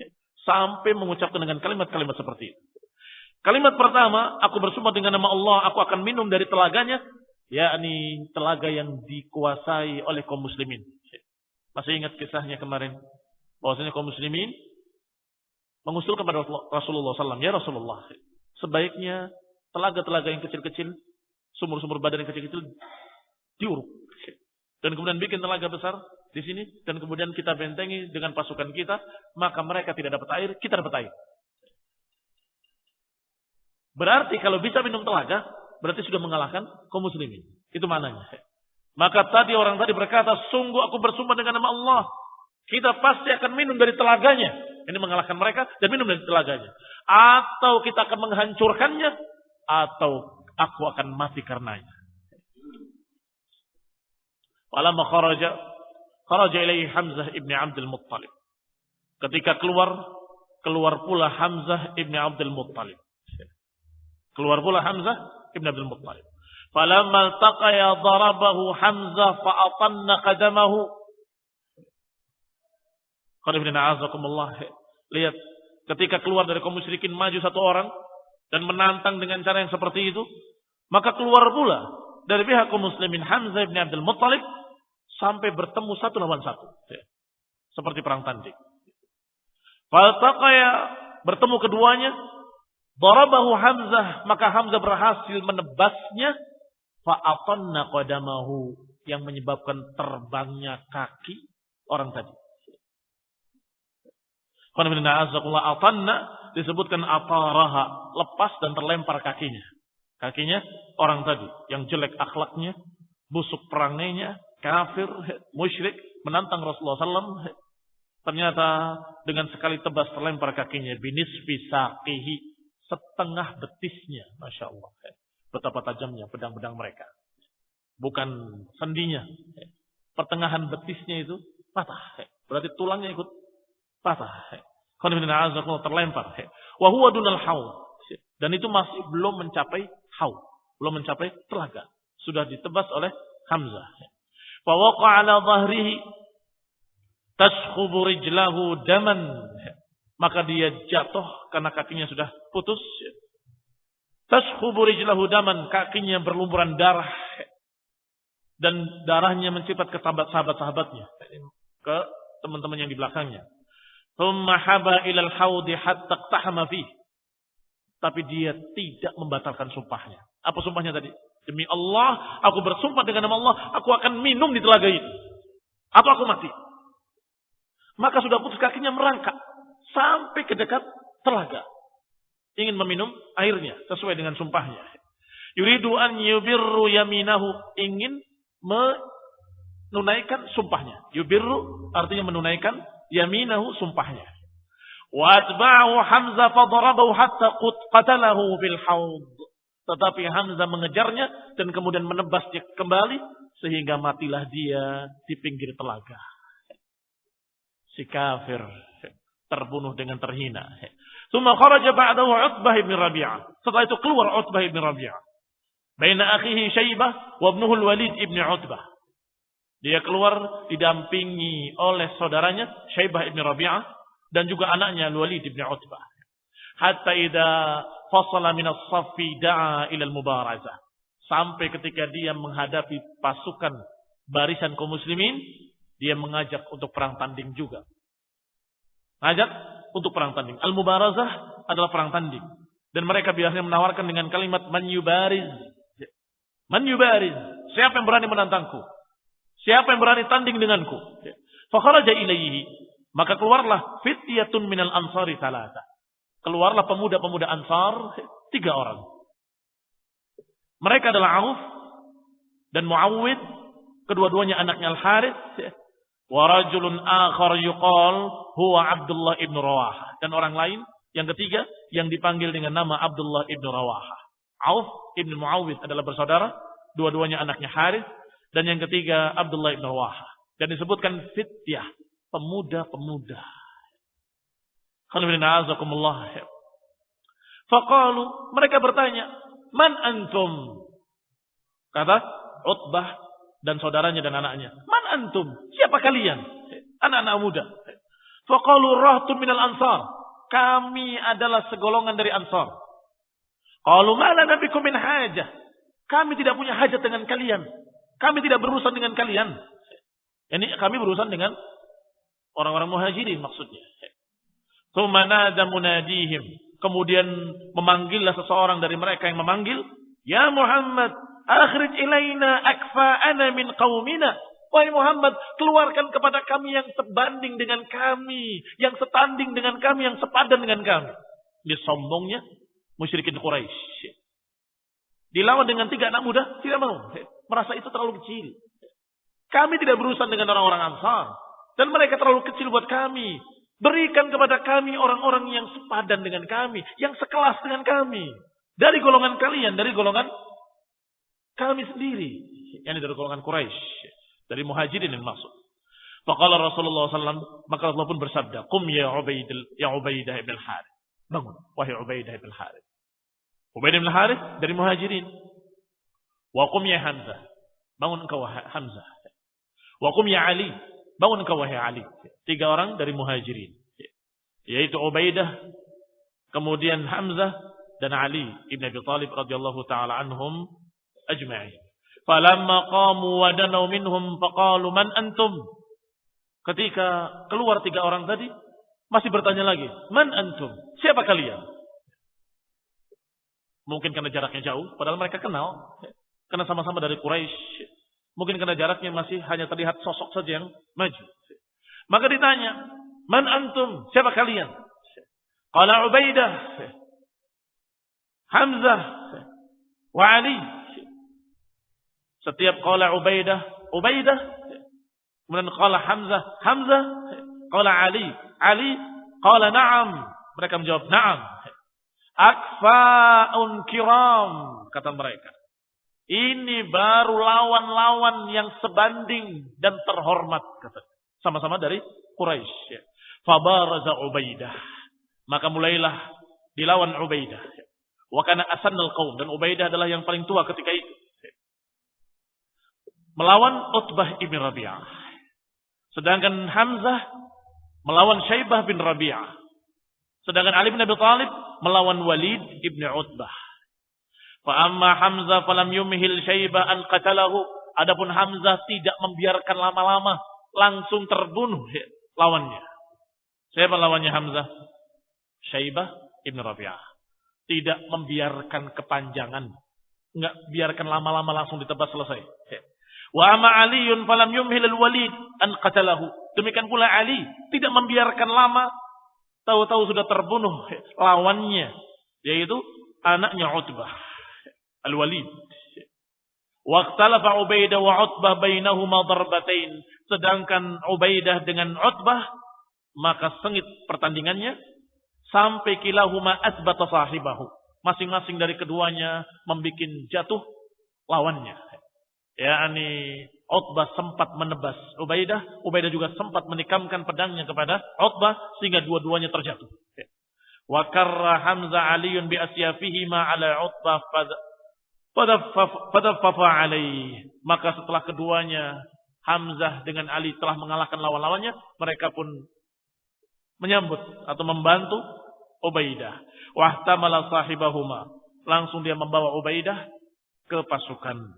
sampai mengucapkan dengan kalimat-kalimat seperti itu. Kalimat pertama, aku bersumpah dengan nama Allah, aku akan minum dari telaganya, yakni telaga yang dikuasai oleh kaum muslimin. Masih ingat kisahnya kemarin, bahwasanya kaum muslimin mengusulkan kepada Rasulullah SAW, ya Rasulullah, sebaiknya telaga-telaga yang kecil-kecil, sumur-sumur badan yang kecil-kecil diuruk, dan kemudian bikin telaga besar di sini, dan kemudian kita bentengi dengan pasukan kita, maka mereka tidak dapat air, kita dapat air. Berarti kalau bisa minum telaga, berarti sudah mengalahkan kaum muslimin. Itu maknanya. Maka tadi orang tadi berkata, sungguh aku bersumpah dengan nama Allah, kita pasti akan minum dari telaganya. Ini mengalahkan mereka dan minum dari telaganya. Atau kita akan menghancurkannya, atau aku akan mati karenanya. Falamma kharaja, kharaja ilaihi Hamzah ibn Abdul Muttalib. Ketika keluar pula Hamzah ibn Abdul Muttalib. Keluar pula Hamzah ibn Abdul Muttalib. Falamma altaqaya darabahu Hamzah fa'atanna qadamahu. Lihat, ketika keluar dari kaum musyrikin maju satu orang dan menantang dengan cara yang seperti itu, maka keluar pula dari pihak kaum muslimin Hamzah ibn Abdul Muttalib sampai bertemu satu lawan satu. Seperti perang tanding. Faltaqaya, bertemu keduanya, darabahu Hamzah, maka Hamzah berhasil menebasnya, fa'atanna qadamahu, yang menyebabkan terbangnya kaki orang tadi. Atanna disebutkan ataraha, lepas dan terlempar kakinya. Kakinya orang tadi yang jelek akhlaknya, busuk perangainya, kafir, musyrik, menantang Rasulullah SAW. Ternyata dengan sekali tebas terlempar kakinya, binisfi saqihi, setengah betisnya. Masya Allah. Betapa tajamnya pedang-pedang mereka. Bukan sendinya. Pertengahan betisnya itu patah. Berarti tulangnya ikut patah. Terlempar. Wahuwa dunal haud. Dan itu masih belum mencapai haud. Belum mencapai telaga. Sudah ditebas oleh Hamzah. Fawaqa ala dhahrihi tashkhubu rijlahu daman. Maka dia jatuh karena kakinya sudah putus. Tashkhubu rijlahu daman, kakinya berlumuran darah. Dan darahnya mencipat ke sahabat-sahabatnya. Ke teman-teman yang di belakangnya. Thumma haba ilal haudi hatta iqtahama fih. Tapi dia tidak membatalkan sumpahnya. Apa sumpahnya tadi? Demi Allah, aku bersumpah dengan nama Allah, aku akan minum di telaga itu. Atau aku mati. Maka sudah putus kakinya merangkak sampai ke dekat telaga. Ingin meminum airnya sesuai dengan sumpahnya. Yuridu an yubirru yaminahu, ingin menunaikan sumpahnya. Yubirru artinya menunaikan yaminahu, sumpahnya. Wa atba'ahu Hamzah fadarabahu hatta qatalahu bil haud. Tetapi Hamzah mengejarnya dan kemudian menebasnya kembali sehingga matilah dia di pinggir telaga. Si kafir terbunuh dengan terhina. Tsumma kharaja ba'dahu Utbah bin Rabi'ah. Setelah itu keluar Utbah bin Rabi'ah. Baina akhihi Syaibah wa ibnuhu al-Walid ibn Utbah. Dia keluar didampingi oleh saudaranya Syaibah ibn Rabi'ah dan juga anaknya Al-Walid ibn Utbah. Hatta idza fasala min as-saffi da'a ila al-mubarazah. Sampai ketika dia menghadapi pasukan barisan kaum muslimin, dia mengajak untuk perang tanding juga. Ngajak untuk perang tanding. Al-mubarazah adalah perang tanding. Dan mereka biasanya menawarkan dengan kalimat man yubariz. Man yubariz. Siapa yang berani menantangku? Siapa yang berani tanding denganku? Fa kharaja ilaihi. Maka keluarlah fityatun minal ansari thalatha. Keluarlah pemuda-pemuda Ansar 3 orang. Mereka adalah Auf dan Muawwid, kedua-duanya anaknya Al-Harits. Wa rajulun akhar yuqal huwa Abdullah ibn Rawahah, dan orang lain yang ketiga yang dipanggil dengan nama Abdullah ibn Rawahah. Auf ibn Muawwid adalah bersaudara, dua-duanya anaknya Harits, dan yang ketiga Abdullah ibn Rawahah. Dan disebutkan fityah, pemuda-pemuda. Faqalu, mereka bertanya, man antum? Kata Utbah dan saudaranya dan anaknya, man antum? Siapa kalian? Anak-anak muda. Faqalu rahtum minal ansar. Kami adalah segolongan dari Ansar. Qalu ma lana bikum min hajah. Kami tidak punya hajat dengan kalian. Kami tidak berurusan dengan kalian. Ini kami berurusan dengan orang-orang muhajirin maksudnya. Tsumma nada munadihim. Kemudian memanggillah seseorang dari mereka yang memanggil, ya Muhammad, akhrij ilaina akfa'ana min qaumina. Wahai Muhammad, keluarkan kepada kami yang sebanding dengan kami, yang setanding dengan kami, yang sepadan dengan kami. Dia sombongnya musyrikin Quraisy. Dilawan dengan 3 anak muda, tidak mau. Merasa itu terlalu kecil. Kami tidak berurusan dengan orang-orang Ansar. Dan mereka terlalu kecil buat kami. Berikan kepada kami orang-orang yang sepadan dengan kami. Yang sekelas dengan kami. Dari golongan kalian. Dari golongan kami sendiri. Yang dari golongan Quraisy. Dari muhajirin yang maksud. Faqala Rasulullah SAW, maka Allah pun bersabda, "Qum ya Ubaidah ibn al-Harith." Bangun, wahai Ubaidah ibn al-Harith. Ubaidah ibn al-Harith dari Muhajirin. Wa qum ya Hamzah. Bangun engkau wahai Hamzah. Wa qum ya Ali. Bangun engkau wahai Ali. 3 orang dari Muhajirin. Yaitu Ubaidah, kemudian Hamzah dan Ali ibn Abi Thalib radhiyallahu taala anhum ajma'in. Falamma qamu wa danaw minhum faqalu man antum? Ketika keluar 3 orang tadi, masih bertanya lagi, man antum? Siapa kalian? Mungkin karena jaraknya jauh, padahal mereka kenal. Karena sama-sama dari Quraisy. Mungkin karena jaraknya masih hanya terlihat sosok saja yang maju. Maka ditanya, man antum? Siapa kalian? Qala Ubaidah, Hamzah, wa Ali. Setiap qala Ubaidah, kemudian qala Hamzah, qala Ali, qala na'am. Mereka menjawab na'am. Akfa'un kiram, kata mereka. Ini baru lawan-lawan yang sebanding dan terhormat, kata. Sama-sama dari Quraisy. Fabaraza Ubaidah. Maka mulailah dilawan Ubaidah. Wa kana asannal qaum, dan Ubaidah adalah yang paling tua ketika itu. Melawan Utbah ibn Rabi'ah. Sedangkan Hamzah melawan Syaibah bin Rabi'ah. Sedangkan Ali bin Abi Thalib melawan Walid ibn Utbah. Fa amma Hamzah falam yumhil Syaibah an qatalahu. Adapun Hamzah tidak membiarkan lama-lama, langsung terbunuh lawannya. Siapa lawannya Hamzah? Syaibah ibn Rabi'ah. Tidak membiarkan kepanjangan. Enggak biarkan lama-lama, langsung ditebas selesai. Wa amma Aliun falam yumhil al-Walid an qatalahu. Demikian pula Ali tidak membiarkan lama, tahu-tahu sudah terbunuh lawannya, yaitu anaknya Utbah, Al-Walid. Waqtalafa Ubaidah wa Utbah bainahuma darbatain. Sedangkan Ubaidah dengan Utbah maka sengit pertandingannya sampai kilahuma asbata sahibahu. Masing-masing dari keduanya membuat jatuh lawannya. Yani Utbah sempat menebas Ubaidah, Ubaidah juga sempat menikamkan pedangnya kepada Utbah sehingga dua-duanya terjatuh. Wa karra Hamzah Aliun bi asyafihi ma ala Utbah fadaffafa alaih. Maka setelah keduanya Hamzah dengan Ali telah mengalahkan lawan-lawannya, mereka pun menyambut atau membantu Ubaidah. Wahtamala sahibahuma. Langsung dia membawa Ubaidah ke pasukan.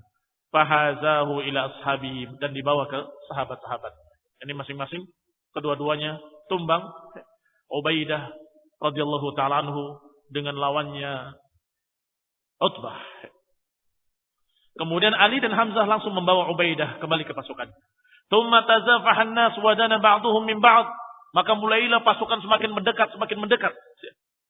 Fahazahu ila ashabi, dan dibawa ke sahabat-sahabat. Ini masing-masing kedua-duanya tumbang. Ubaidah radhiyallahu ta'ala anhu dengan lawannya Utbah. Kemudian Ali dan Hamzah langsung membawa Ubaidah kembali ke pasukan. Tsumma tazafahan nas wa dana ba'dhum min ba'd. Maka mulailah pasukan semakin mendekat.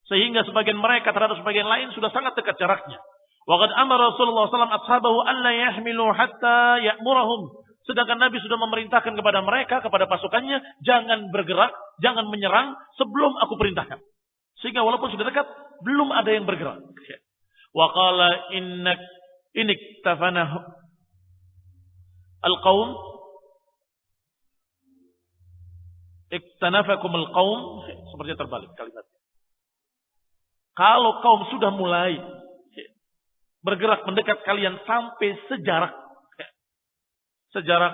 Sehingga sebagian mereka terhadap sebagian lain sudah sangat dekat jaraknya. Wa qad amara Rasulullah sallallahu alaihi wasallam ashabahu an la yahmilu hatta ya'murahum. Sedangkan Nabi sudah memerintahkan kepada mereka, kepada pasukannya, jangan bergerak, jangan menyerang sebelum aku perintahkan. Sehingga walaupun sudah dekat, belum ada yang bergerak. Wa qala innak tafana al-qaum iktanafakum al-qaum, seperti terbalik kalimatnya. Kalau kaum sudah mulai bergerak mendekat kalian sampai sejarak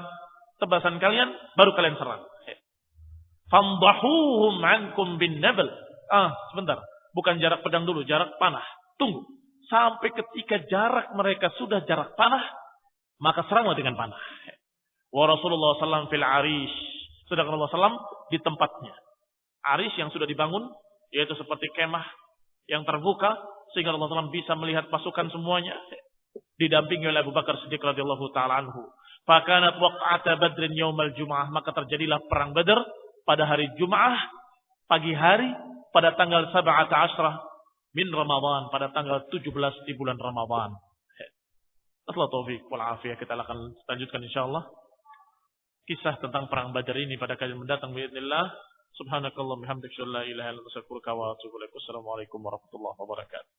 tebasan kalian, baru kalian serang. Famdahuhum ankum bin nabl. Sebentar, bukan jarak pedang dulu, jarak panah. Tunggu sampai ketika jarak mereka sudah jarak panah, maka seranglah dengan panah. Wa Rasulullah sallallahu fil arish. Sedangkan Rasulullah sallallahu di tempatnya. Arish yang sudah dibangun, yaitu seperti kemah yang terbuka, sehingga Rasulullah SAW bisa melihat pasukan semuanya, didampingi oleh Abu Bakar Siddiq radhiyallahu ta'ala anhu. Fakanat waq'ata Badrin yaumal Jum'ah, maka terjadilah perang Badar pada hari Jum'ah, pagi hari, pada tanggal 17 min Ramadan, pada tanggal 17 di bulan Ramadan. Assalamualaikum warahmatullahi wabarakatuh. Kita akan lanjutkan insyaallah kisah tentang perang Badar ini pada kajian mendatang biidznillah. Subhanakallah bihamdika la ilaha illa anta astaghfiruka wa atubu ilaik. Wassalamualaikum warahmatullahi wabarakatuh.